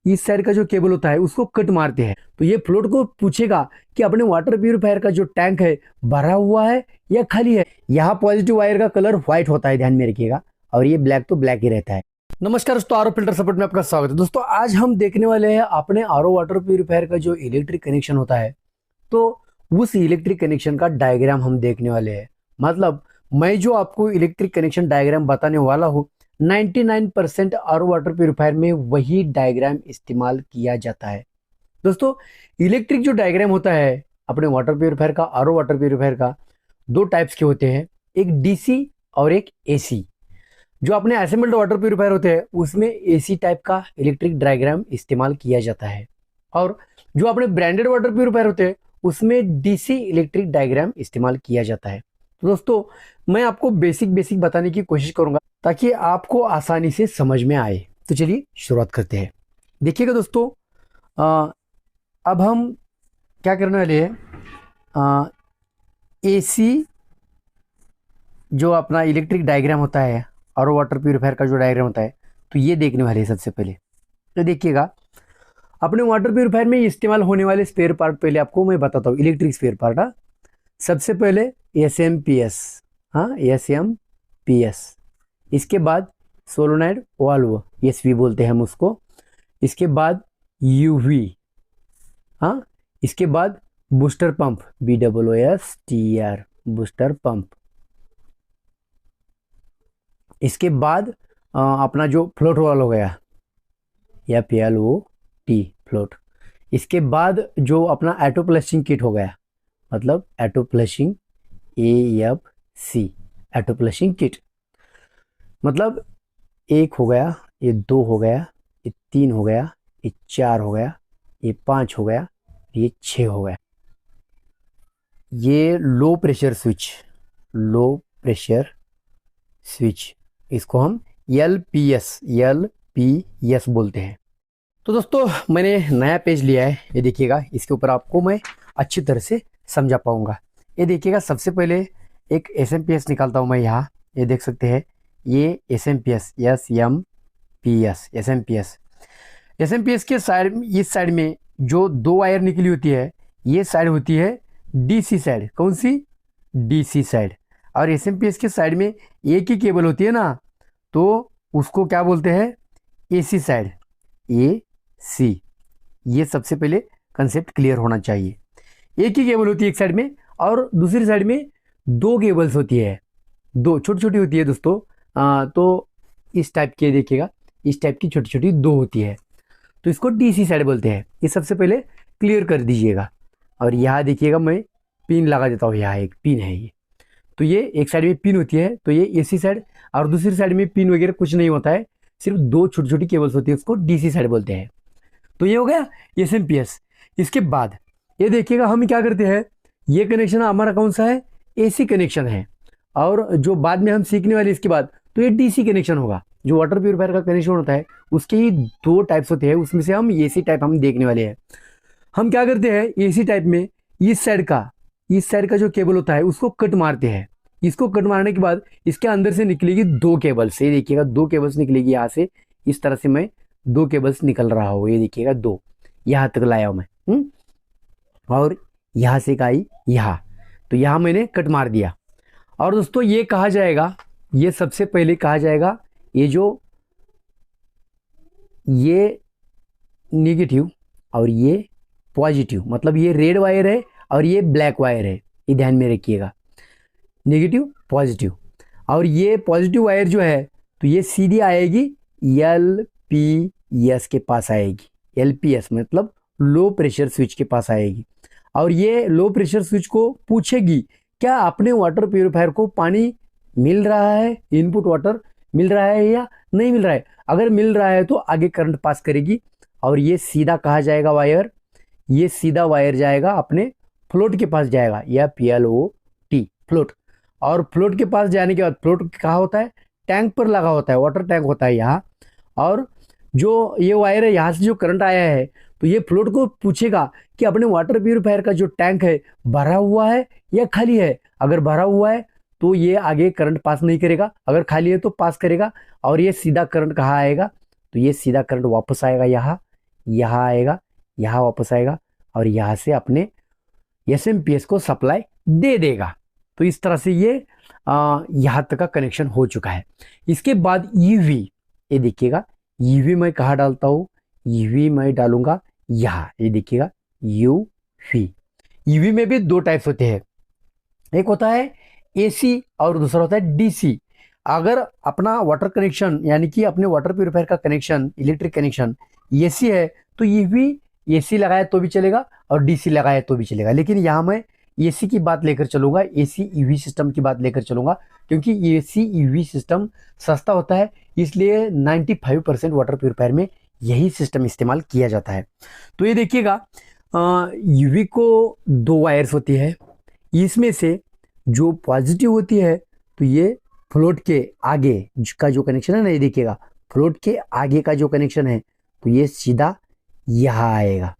इस साइड का जो केबल होता है उसको कट मारते हैं, तो ये फ्लोट को पूछेगा कि अपने वाटर प्यूरिफायर का जो टैंक है भरा हुआ है या खाली है। यहाँ पॉजिटिव वायर का कलर व्हाइट होता है, ध्यान में रखिएगा, और ये ब्लैक तो ब्लैक ही रहता है। नमस्कार दोस्तों, आरओ फिल्टर सपोर्ट में आपका स्वागत है। दोस्तों आज हम देखने वाले हैं अपने आरओ वाटर प्यूरिफायर का जो इलेक्ट्रिक कनेक्शन होता है, तो उस इलेक्ट्रिक कनेक्शन का डायग्राम हम देखने वाले हैं। मतलब मैं जो आपको इलेक्ट्रिक कनेक्शन डायग्राम बताने वाला हूँ, 99% आरओ वाटर प्यूरिफायर में वही डायग्राम इस्तेमाल किया जाता है। दोस्तों इलेक्ट्रिक जो डायग्राम होता है अपने वाटर प्यूरिफायर का, आरओ वाटर प्यूरिफायर का, दो टाइप्स के होते हैं, एक डीसी और एक एसी। जो अपने असेंबल्ड वाटर प्यूरिफायर होते हैं उसमें एसी टाइप का इलेक्ट्रिक डायग्राम इस्तेमाल किया जाता है, और जो अपने ब्रांडेड वाटर प्यूरिफायर होते हैं उसमें डीसी इलेक्ट्रिक डायग्राम इस्तेमाल किया जाता है। तो दोस्तों मैं आपको बेसिक बताने की कोशिश करूंगा ताकि आपको आसानी से समझ में आए। तो चलिए शुरुआत करते हैं। देखिएगा दोस्तों, अब हम क्या करने वाले हैं, एसी जो अपना इलेक्ट्रिक डायग्राम होता है और वाटर प्यूरिफायर का जो डायग्राम होता है, तो ये देखने वाले हैं सबसे पहले। तो देखिएगा, अपने वाटर प्यूरिफायर में इस्तेमाल होने वाले स्पेयर पार्ट पहले आपको मैं बताता हूँ। इलेक्ट्रिक स्पेयर पार्ट, सबसे पहले एसएमपीएस, एसएमपीएस। इसके बाद सोलोनाइड वाल्व, एसवी बोलते हैं हम उसको। इसके बाद यूवी, इसके बाद booster pump, BOOSTR, booster pump. इसके बाद अपना जो फ्लोट वाल हो गया, या PLOT, फ्लोट। इसके बाद जो अपना ऑटो फ्लशिंग किट हो गया, मतलब auto flushing AFC, auto flushing kit. मतलब एक हो गया, ये दो हो गया, ये तीन हो गया, ये चार हो गया, ये पांच हो गया, ये 6 हो गया। ये low pressure switch, low pressure switch, इसको हम LPS बोलते हैं। तो दोस्तों मैंने नया पेज लिया है, ये देखिएगा, इसके ऊपर आपको मैं अच्छी तरह से समझा पाऊंगा। ये देखिएगा, सबसे पहले एक SMPS निकालता हूं मैं यहाँ, ये देख सकते हैं, ये SMPS, SMPS के साइड, इस साइड में जो दो वायर निकली होती है, ये साइड होती है DC साइड। कौन सी? DC side. और SMPS के साइड में एक ही केबल होती है ना, तो उसको क्या बोलते हैं? AC side, AC। ये सबसे पहले कंसेप्ट क्लियर होना चाहिए। एक ही केबल होती है एक साइड में, और दूसरी साइड में दो केबल्स होती है, दो छोटी छोटी होती है दोस्तों। तो इस टाइप की देखिएगा, इस टाइप की छोटी छोटी दो होती है, तो इसको DC साइड बोलते हैं। ये सबसे पहले क्लियर कर दीजिएगा। और यहाँ देखिएगा, मैं पिन लगा देता हूँ, यहाँ एक पिन है ये। तो ये एक साइड में पिन होती है, तो ये AC साइड, और दूसरी साइड में पिन वगैरह कुछ नहीं होता है, सिर्फ दो छोटी छोटी केबल्स होती है, उसको DC साइड बोलते हैं। तो ये हो गया SMPS। इसके बाद ये देखिएगा, हम क्या करते हैं, ये कनेक्शन हमारा कौन सा है? AC कनेक्शन है। और जो बाद में हम सीखने वाले इसके बाद, तो ये DC कनेक्शन होगा। जो वाटर प्यूरिफायर का कनेक्शन होता है उसके ही दो टाइप्स होते हैं, उसमें से हम AC टाइप हम देखने वाले हैं। हम क्या करते हैं, AC टाइप में इस साइड का जो केबल होता है उसको कट मारते हैं। इसको कट मारने के बाद इसके अंदर से निकलेगी दो केबल्स, ये देखिएगा, दो केबल्स निकलेगी यहाँ से। इस तरह से मैं दो केबल्स निकल रहा हूँ, ये देखिएगा, दो यहाँ तक लाया हूँ मैं। और यहाँ से आई यहाँ, तो यहाँ मैंने कट मार दिया। और दोस्तों ये कहा जाएगा, ये सबसे पहले कहा जाएगा, ये निगेटिव और ये पॉजिटिव, मतलब ये रेड वायर है और ये ब्लैक वायर है, ये ध्यान में रखिएगा, नेगेटिव पॉजिटिव। और ये पॉजिटिव वायर जो है, तो ये सीधी आएगी LPS के पास आएगी। LPS मतलब लो प्रेशर स्विच के पास आएगी, और ये लो प्रेशर स्विच को पूछेगी क्या अपने वाटर प्यूरिफायर को पानी मिल रहा है, इनपुट वाटर मिल रहा है या नहीं मिल रहा है। अगर मिल रहा है तो आगे करंट पास करेगी, और ये सीधा कहा जाएगा वायर, ये सीधा वायर जाएगा अपने फ्लोट के पास जाएगा, या PLOT, फ्लोट। और फ्लोट के पास जाने के बाद, फ्लोट कहाँ होता है? टैंक पर लगा होता है, वाटर टैंक होता है यहाँ। और जो ये वायर है, यहाँ से जो करंट आया है, तो ये फ्लोट को पूछेगा कि अपने वाटर प्यूरिफायर का जो टैंक है भरा हुआ है या खाली है। अगर भरा हुआ है तो ये आगे करंट पास नहीं करेगा, अगर खाली है तो पास करेगा। और ये सीधा करंट कहाँ आएगा? तो ये सीधा करंट वापस आएगा यहाँ, यहाँ आएगा, यहाँ वापस आएगा और यहाँ से अपने एसएमपीएस को सप्लाई दे देगा। तो इस तरह से ये यहाँ तक का कनेक्शन हो चुका है। इसके बाद ईवी, ये देखिएगा ईवी मैं कहाँ डालता हूँ, ईवी मैं डालूंगा यहाँ, ये देखिएगा यूवी। ईवी में भी दो टाइप्स होते हैं, एक होता है एसी और दूसरा होता है डीसी। अगर अपना वाटर कनेक्शन यानी कि अपने वाटर प्यूरिफायर का कनेक्शन, इलेक्ट्रिक कनेक्शन एसी है तो ईवी एसी लगाए तो भी चलेगा और डीसी लगाए तो भी चलेगा। लेकिन यहाँ मैं एसी की बात लेकर चलूंगा, एसी ईवी सिस्टम की बात लेकर चलूंगा, क्योंकि एसी ईवी सिस्टम सस्ता होता है, इसलिए 95% वाटर प्यूरिफायर में यही सिस्टम इस्तेमाल किया जाता है। तो ये देखिएगा ईवी को दो वायर्स होती है, इसमें से जो पॉजिटिव होती है तो ये फ्लोट के आगे का जो कनेक्शन है ना, ये देखिएगा फ्लोट के आगे का जो कनेक्शन है तो ये सीधा यहाँ आएगा।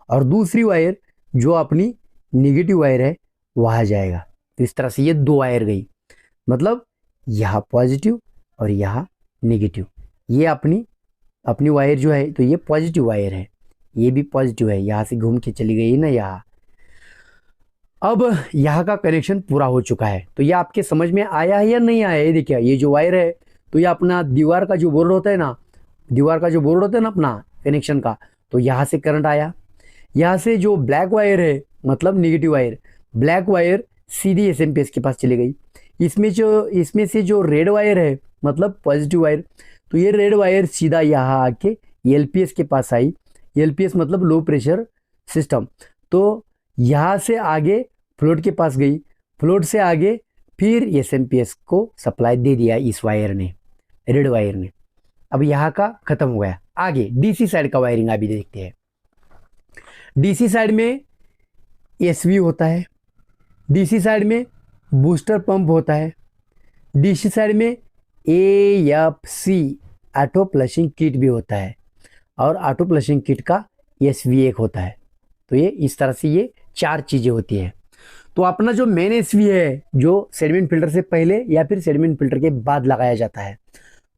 और दूसरी वायर जो अपनी नेगेटिव वायर है वहाँ जाएगा। तो इस तरह से ये दो वायर गई, मतलब यहाँ पॉजिटिव और यहाँ नेगेटिव। ये अपनी वायर जो है तो ये पॉजिटिव वायर है, ये भी पॉजिटिव है, यहाँ से घूम के चली गई ना यहाँ। अब यहाँ का कनेक्शन पूरा हो चुका है। तो ये आपके समझ में आया है या नहीं आया? ये देखिए ये जो वायर है तो ये अपना दीवार का जो बोर्ड होता है ना, दीवार का जो बोर्ड होता है ना अपना कनेक्शन का, तो यहाँ से करंट आया। यहाँ से जो ब्लैक वायर है मतलब नेगेटिव वायर, ब्लैक वायर सीधी एसएमपीएस के पास चली गई। इसमें से जो रेड वायर है मतलब पॉजिटिव वायर, तो ये रेड वायर सीधा यहाँ आके एलपीएस के पास आई। एलपीएस मतलब लो प्रेशर सिस्टम। तो यहाँ से आगे फ्लोट के पास गई, फ्लोट से आगे फिर एसएमपीएस को सप्लाई दे दिया इस वायर ने, रेड वायर ने। अब यहाँ का खत्म हो गया। आगे डीसी साइड का वायरिंग अभी देखते हैं। डीसी साइड में एसवी होता है, डीसी साइड में बूस्टर पंप होता है, डीसी साइड में एएफसी ऑटो फ्लशिंग किट भी होता है और ऑटो फ्लशिंग किट का एसवी एक होता है। तो ये इस तरह से ये चार चीजें होती है। तो अपना जो मेन एसवी है जो सेडिमेंट फिल्टर से पहले या फिर सेडिमेंट फिल्टर के बाद लगाया जाता है,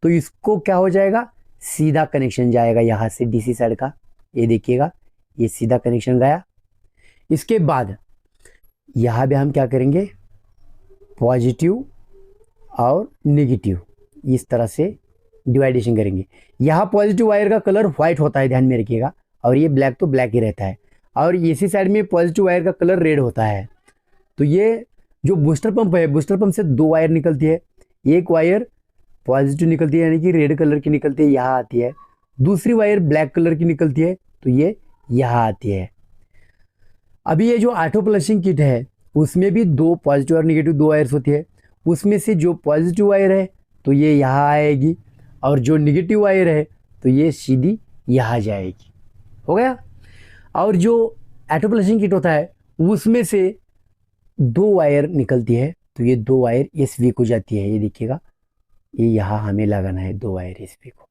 तो इसको क्या हो जाएगा, सीधा कनेक्शन जाएगा यहाँ से डीसी साइड का। ये देखिएगा ये सीधा कनेक्शन गया। इसके बाद यहाँ भी हम क्या करेंगे, पॉजिटिव और नेगेटिव इस तरह से डिवाइडेशन करेंगे। यहाँ पॉजिटिव वायर का कलर व्हाइट होता है, ध्यान में रखिएगा, और ये ब्लैक तो ब्लैक ही रहता है। और इसी साइड में पॉजिटिव वायर का कलर रेड होता है। तो ये जो बूस्टर पंप है, बूस्टर पंप से दो वायर निकलती है, एक वायर पॉजिटिव निकलती है यानी कि रेड कलर की निकलती है, यहाँ आती है। दूसरी वायर ब्लैक कलर की निकलती है तो ये यहाँ आती है। अभी ये जो ऑटो फ्लशिंग किट है उसमें भी दो पॉजिटिव और नेगेटिव दो वायर्स होती है। उसमें से जो पॉजिटिव वायर है तो ये यहाँ आएगी और जो नेगेटिव वायर है तो ये सीधी यहाँ जाएगी। हो गया। और जो ऑटो फ्लशिंग किट होता है उसमें से दो वायर निकलती है तो ये दो वायर एसवी को जाती है। ये देखिएगा ये यहाँ हमें लगाना है दो वायर एसवी को।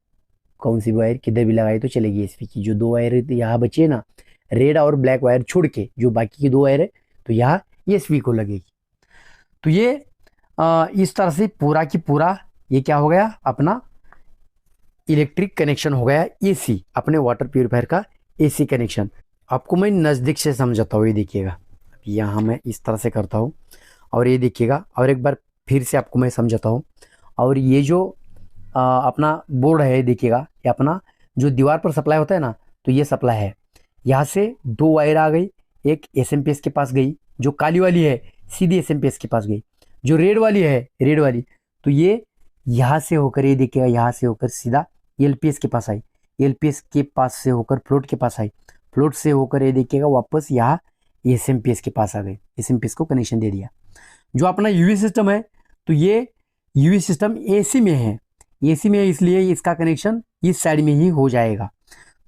कौन सी वायर किधर भी लगाई तो चलेगी एसवी की। जो दो वायर यहाँ बची है ना, रेड और ब्लैक वायर छोड़ के जो बाकी की दो वायर है तो यहाँ एसवी को लगेगी। तो ये इस तरह से पूरा की पूरा ये क्या हो गया, अपना इलेक्ट्रिक कनेक्शन हो गया एसी, अपने वाटर प्यूरिफायर का एसी कनेक्शन। आपको मैं नज़दीक से समझाता हूँ। ये देखिएगा यहाँ मैं इस तरह से करता हूँ और ये देखिएगा और एक बार फिर से आपको मैं समझाता हूँ। और ये जो अपना बोर्ड है देखिएगा, ये अपना जो दीवार पर सप्लाई होता है ना, तो ये सप्लाई है। यहाँ से दो वायर आ गई, एक एसएमपीएस के पास गई, जो काली वाली है सीधी एसएमपीएस के पास गई। जो रेड वाली है, रेड वाली, तो ये यहाँ से होकर ये देखिएगा यहाँ से होकर सीधा एलपीएस के पास आई, एलपीएस के पास से होकर फ्लोट के पास आई, फ्लोट से होकर ये देखिएगा वापस यहाँ एसएमपीएस के पास आ गई, एसएमपीएस को कनेक्शन दे दिया। जो अपना यूवी सिस्टम है तो ये यूवी सिस्टम एसी में है, एसी में है इसलिए इसका कनेक्शन इस साइड में ही हो जाएगा।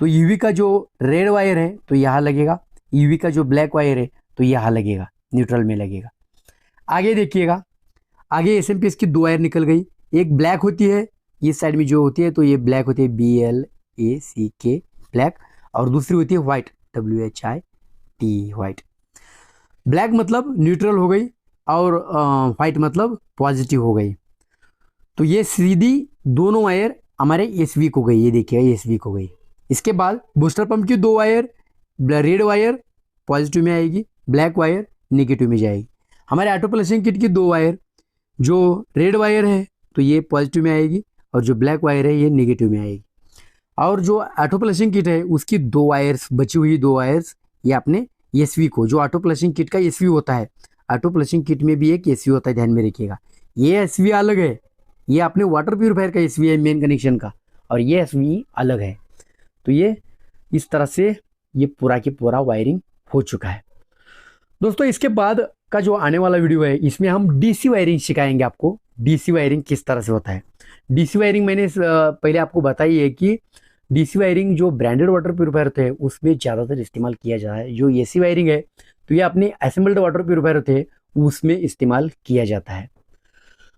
तो यूवी का जो रेड वायर है तो यहाँ लगेगा, यूवी का जो ब्लैक वायर है तो यहाँ लगेगा, न्यूट्रल में लगेगा। आगे देखिएगा, आगे एसएमपीएस की दो वायर निकल गई, एक ब्लैक होती है इस साइड में जो होती है तो ये ब्लैक होती है BLACK ब्लैक, और दूसरी होती है व्हाइट WHIT व्हाइट। ब्लैक मतलब न्यूट्रल हो गई और व्हाइट मतलब पॉजिटिव हो गई। तो ये सीधी दोनों वायर हमारे एसवी को गई, ये देखिएगा एसवी को गई। इसके बाद बूस्टर पंप की 2 वायर, रेड वायर पॉजिटिव में आएगी, ब्लैक वायर नेगेटिव में जाएगी। हमारे ऑटो फ्लशिंग किट की 2 वायर, जो रेड वायर है तो ये पॉजिटिव में आएगी और जो ब्लैक वायर है ये नेगेटिव में आएगी। और जो ऑटो फ्लशिंग किट है उसकी 2 वायर्स बची हुई, 2 वायर्स ये अपने एसवी को, जो ऑटो फ्लशिंग किट का एसवी होता है, ऑटो फ्लशिंग किट में भी एक एसवी होता है, ध्यान में रखिएगा। ये एसवी अलग है, ये अपने वाटर प्यूरिफायर का एसवी है मेन कनेक्शन का, और ये एसवी अलग है। तो ये इस तरह से ये पूरा की पूरा वायरिंग हो चुका है। दोस्तों इसके बाद का जो आने वाला वीडियो है इसमें हम डीसी वायरिंग सिखाएंगे आपको, डीसी वायरिंग किस तरह से होता है। डीसी वायरिंग मैंने पहले आपको बताई है कि डीसी वायरिंग जो ब्रांडेड वाटर प्यूरिफायर होते हैं उसमें ज़्यादातर इस्तेमाल किया जाता है। जो एसी वायरिंग है तो ये अपने असेंबल्ड वाटर प्यूरिफायर होते हैं उसमें इस्तेमाल किया जाता है।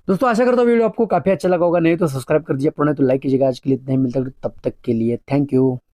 दोस्तों आशा करता हूँ वीडियो आपको काफ़ी अच्छा लगा होगा, नहीं तो सब्सक्राइब कर दीजिए, पुराने तो लाइक कीजिएगा। आज के लिए इतना ही, मिलता है तब तक के लिए थैंक यू।